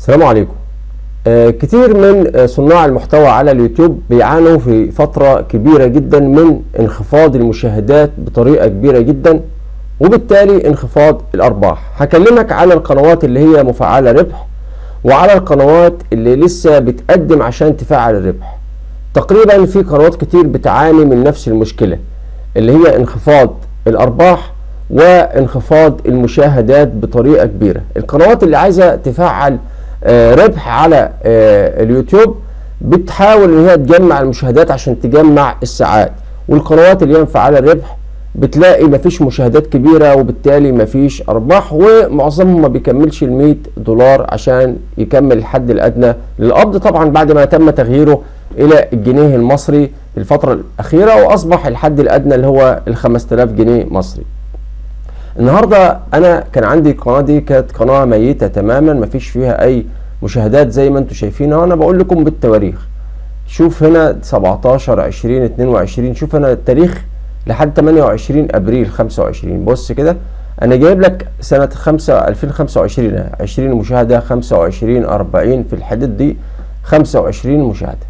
السلام عليكم. كتير من صناع المحتوى على اليوتيوب بيعانوا في فترة كبيرة جدا من انخفاض المشاهدات بطريقة كبيرة جدا، وبالتالي انخفاض الأرباح. هكلمك على القنوات اللي هي مفعلة ربح، وعلى القنوات اللي لسه بتقدم عشان تفعل الربح. تقريبا في قنوات كتير بتعاني من نفس المشكلة، اللي هي انخفاض الأرباح وانخفاض المشاهدات بطريقة كبيرة. القنوات اللي عايزة تفعل ربح على اليوتيوب بتحاول ان هي تجمع المشاهدات عشان تجمع الساعات، والقنوات اللي هي مفعله الربح بتلاقي مفيش مشاهدات كبيره وبالتالي مفيش ارباح، ومعظمهم ما بيكملش $100 عشان يكمل الحد الادنى للقبض، طبعا بعد ما تم تغييره الى الجنيه المصري في الفتره الاخيره، واصبح الحد الادنى اللي هو ال5000 جنيه مصري. النهارده انا كان عندي القناه دي، كانت قناه ميته تماما مفيش فيها اي مشاهدات زي ما انتم شايفين، وانا بقول لكم بالتواريخ. شوف هنا 17 20 22، شوف هنا التاريخ لحد 28 ابريل 25. بص كده، انا جايب لك سنه 2025 20 مشاهده، 25 40 في الحدود دي 25 مشاهده.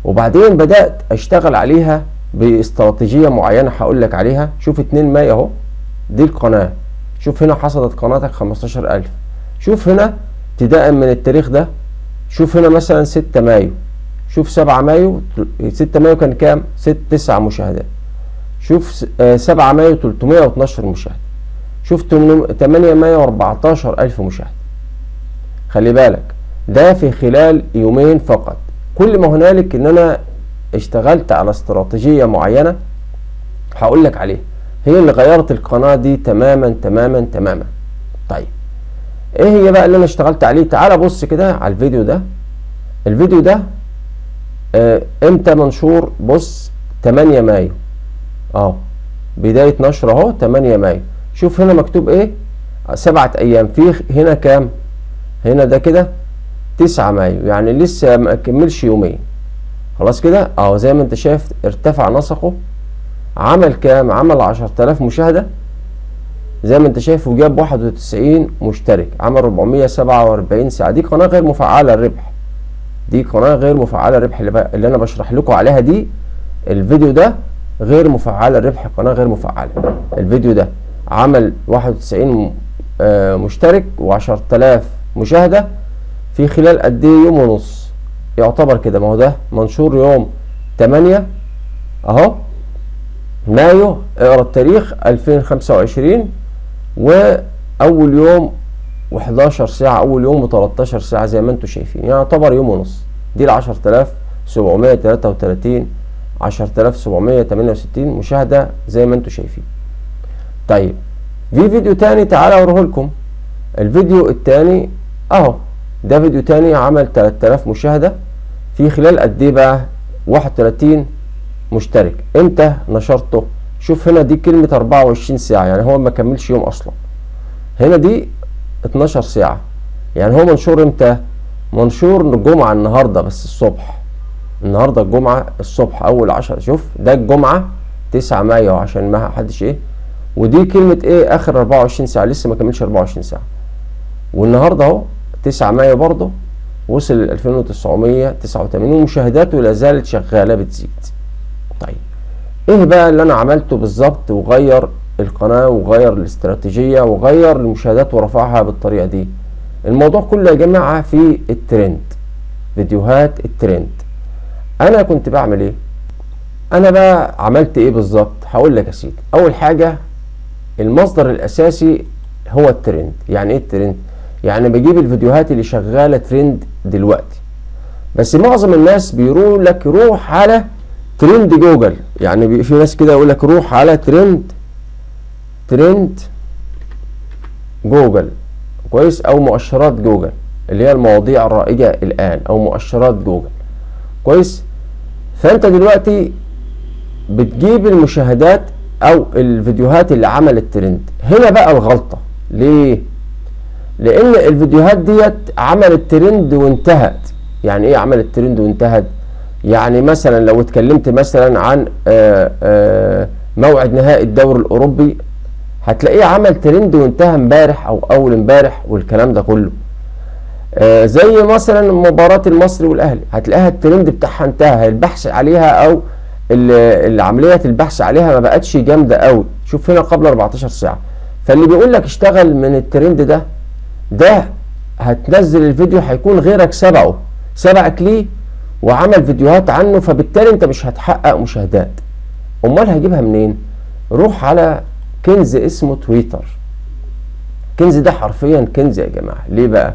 وبعدين بدات اشتغل عليها باستراتيجيه معينه هقول لك عليها. شوف 2 مايو اهو، دي القناة. شوف هنا حصلت قناتك 15,000. شوف هنا ابتداء من التاريخ ده، شوف هنا مثلا 6 مايو، شوف 7 مايو 6 مايو كان كام؟ 9 مشاهدات. شوف 7 مايو 312 مشاهدة. شوف 8 مايو 14,000 مشاهدة. خلي بالك ده في خلال يومين فقط. كل ما هنالك ان انا اشتغلت على استراتيجية معينة هقول لك عليها، هي اللي غيرت القناة دي تماما تماما تماما. طيب ايه هي بقى اللي انا اشتغلت عليه؟ تعال بص كده على الفيديو ده. الفيديو ده امتى منشور؟ بص 8 مايو اهو، بداية نشر اهو 8 مايو. شوف هنا مكتوب ايه؟ 7 ايام. في هنا كام؟ هنا ده كده 9 مايو، يعني لسه ما كملش يومين. خلاص كده اهو زي ما انت شايف ارتفع نسقه. عمل كام؟ عمل 10,000 مشاهدة زي ما انت شايف، وجاب 91 مشترك، عمل 447 ساعة. دي قناة غير مفعلة الربح، دي قناة غير مفعلة الربح اللي انا بشرح لكم عليها دي. الفيديو ده غير مفعلة الربح، قناة غير مفعلة. الفيديو ده عمل 91 مشترك و10,000 مشاهدة في خلال قد ايه؟ يوم ونص يعتبر كده. ما هو ده منشور يوم 8 اهو مايو، اقرا التاريخ 2025، واول يوم و11 ساعة، اول يوم و13 ساعة زي ما انتم شايفين، يعني يعتبر يوم ونص. دي ال 10,733 10,768 مشاهدة زي ما انتم شايفين. طيب في فيديو تاني تعالى اوريه لكم. الفيديو التاني اهو، ده فيديو تاني عمل 3000 مشاهدة في خلال قد ايه بقى؟ 31 مشترك. امتى نشرته؟ شوف هنا دي كلمة 24 ساعة، يعني هو ما كملش يوم اصلا. هنا دي 12 ساعة، يعني هو منشور امتى؟ منشور الجمعة النهاردة بس الصبح، النهاردة الجمعة الصبح اول 10. شوف ده الجمعة 9 مايو عشان ما حدش ايه. ودي كلمة ايه؟ اخر 24 ساعة، لسه ما كملش 24 ساعة. والنهاردة اهو 9 مايو برضه وصل ل 2989، ومشاهداته لا زالت شغالة بتزيد. طيب ايه بقى اللي انا عملته بالظبط وغير القناة وغير الاستراتيجية وغير المشاهدات ورفعها بالطريقة دي؟ الموضوع كله يا جماعة في الترند، فيديوهات الترند. انا كنت بعمل ايه؟ انا بقى عملت ايه بالظبط؟ هقول لك يا سيدي. اول حاجة المصدر الاساسي هو الترند. يعني ايه الترند؟ يعني بجيب الفيديوهات اللي شغالة ترند دلوقتي. بس معظم الناس بيقولوا لك روح على ترند جوجل، يعني في ناس كده يقول لك روح على ترند جوجل، كويس، او مؤشرات جوجل اللي هي المواضيع الرائجة الان، او مؤشرات جوجل، كويس. فانت دلوقتي بتجيب المشاهدات او الفيديوهات اللي عملت ترند. هنا بقى الغلطة ليه؟ لان الفيديوهات ديت عملت ترند وانتهت. يعني ايه عملت ترند وانتهت؟ يعني مثلا لو اتكلمت مثلا عن موعد نهائي الدوري الاوروبي، هتلاقيه عمل ترند وانتهى امبارح او اول امبارح والكلام ده كله. زي مثلا مباراة المصري والاهلي، هتلاقيها الترند بتاعها انتهى، البحث عليها او عملية البحث عليها ما بقتش جامدة قوي. شوف هنا قبل 14 ساعة. فاللي بيقول لك اشتغل من الترند ده هتنزل الفيديو هيكون غيرك سبقك ليه وعمل فيديوهات عنه، فبالتالي انت مش هتحقق مشاهدات. امال هجيبها منين؟ روح على كنز اسمه تويتر. كنز ده حرفيا كنز يا جماعة. ليه بقى؟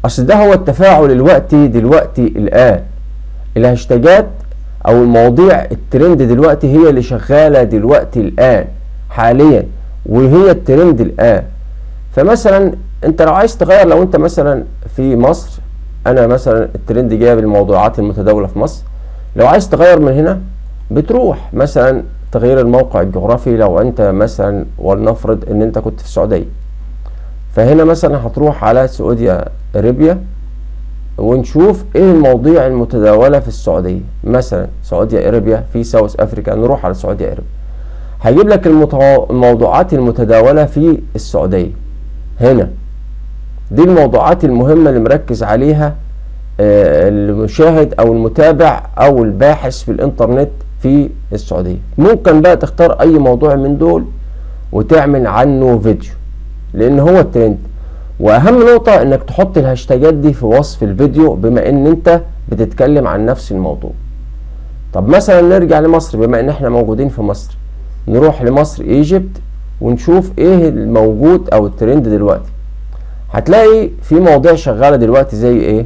اصل ده هو التفاعل دلوقتي الان. الهاشتاجات او المواضيع الترند دلوقتي هي اللي شغالة دلوقتي الان حاليا، وهي الترند الان. فمثلا انت لو عايز تغير، لو انت مثلا في مصر، انا مثلا الترند جايب الموضوعات المتداولة في مصر، لو عايز تغير من هنا بتروح مثلا تغيير الموقع الجغرافي. لو انت مثلا ولنفرض ان انت كنت في السعودية، فهنا مثلا هتروح على سعودية ارابيا ونشوف ايه المواضيع المتداولة في السعودية. مثلا سعودية ارابيا في ساوث افريكا، نروح على سعودية ارابيا، هيجيب لك الموضوعات المتداولة في السعودية. هنا دي الموضوعات المهمة اللي مركز عليها المشاهد او المتابع او الباحث في الانترنت في السعودية. ممكن بقى تختار اي موضوع من دول وتعمل عنه فيديو، لان هو الترند. واهم نقطة انك تحط الهاشتاجات دي في وصف الفيديو بما ان انت بتتكلم عن نفس الموضوع. طب مثلا نرجع لمصر، بما ان احنا موجودين في مصر، نروح لمصر ايجيبت ونشوف ايه الموجود او الترند دلوقتي. هتلاقي في مواضيع شغالة دلوقتي زي ايه؟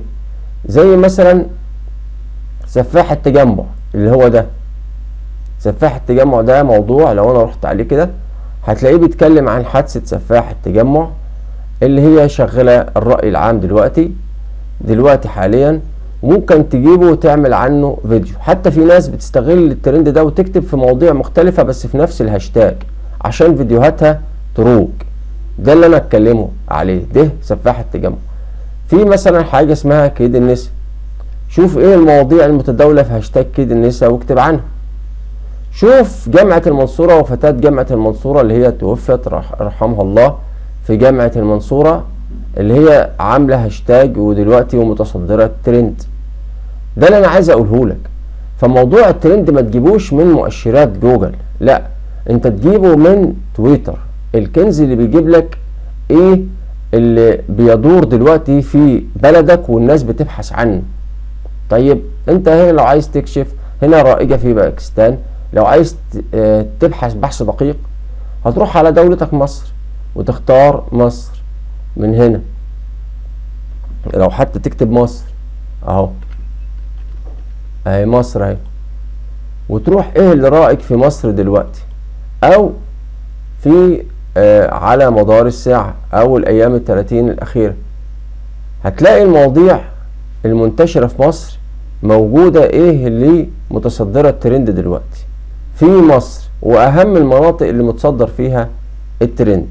زي مثلا سفاح التجمع، اللي هو ده سفاح التجمع. ده موضوع لو انا رحت عليه كده هتلاقيه بيتكلم عن حادثة سفاح التجمع اللي هي شغالة الرأي العام دلوقتي حاليا. ممكن تجيبه وتعمل عنه فيديو. حتى في ناس بتستغل الترند ده وتكتب في مواضيع مختلفة بس في نفس الهاشتاج عشان فيديوهاتها تروج. ده اللي انا اتكلمه عليه، ده سفاح التجمع. في مثلا حاجة اسمها كيد النساء. شوف ايه المواضيع المتداولة في هاشتاج كيد النساء واكتب عنها. شوف جامعة المنصورة وفتاة جامعة المنصورة اللي هي توفت رحمها الله في جامعة المنصورة، اللي هي عاملة هاشتاج ودلوقتي ومتصدرة الترند. ده اللي انا عايز اقوله لك. فموضوع الترند ما تجيبوش من مؤشرات جوجل، لا، انت تجيبه من تويتر. الكنز اللي بيجيب لك ايه اللي بيدور دلوقتي في بلدك والناس بتبحث عنه. طيب انت هنا لو عايز تكشف، هنا رائجة في باكستان، لو عايز تبحث بحث دقيق هتروح على دولتك مصر وتختار مصر من هنا. لو حتى تكتب مصر اهو، اهي مصر اهي، وتروح ايه اللي رائج في مصر دلوقتي او في على مدار الساعة او الايام 30 الاخيرة. هتلاقي المواضيع المنتشرة في مصر موجودة ايه اللي متصدرة الترند دلوقتي في مصر، واهم المناطق اللي متصدر فيها الترند.